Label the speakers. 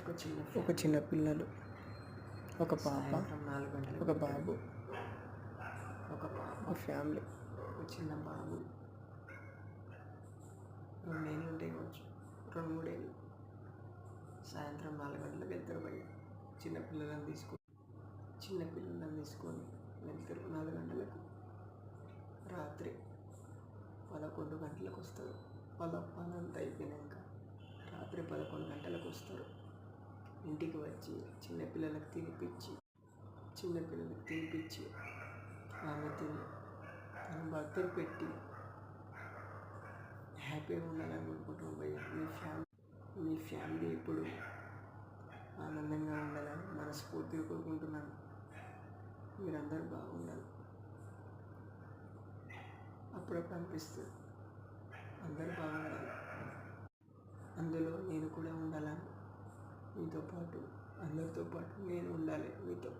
Speaker 1: ఒక చిన్న పిల్లలు, ఒక పాప, 4 గంటలకు ఒక బాబు, ఒక ఫ్యామిలీ, ఒక చిన్న బాబు, 2 ఏళ్ళు ఉంటాయి కావచ్చు, 2-3 ఏళ్ళు. సాయంత్రం 4 గంటలకు వెళ్తారు బయట. చిన్నపిల్లలను తీసుకొని వెళ్తారు 4 గంటలకు. రాత్రి 11 గంటలకు వస్తారు. వాళ్ళ పనంతా అయిపోయినాక రాత్రి 11 గంటలకు వస్తారు. ఇంటికి వచ్చి చిన్నపిల్లలకు తినిపించి ఆమె తిని తన భర్తను పెట్టి హ్యాపీగా ఉండాలని కోరుకుంటున్నాం భయ్యా. మీ ఫ్యామిలీ ఎప్పుడు ఆనందంగా ఉండాలని మనస్ఫూర్తిగా కోరుకుంటున్నాను. మీరందరూ బాగుండాలి. అప్పుడప్పుడు అనిపిస్తుంది అందరూ బాగుండాలి, అందులో నేను కూడా ఉండాలని. మీతో పాటు అందరితో పాటు నేను ఉండాలి మీతో.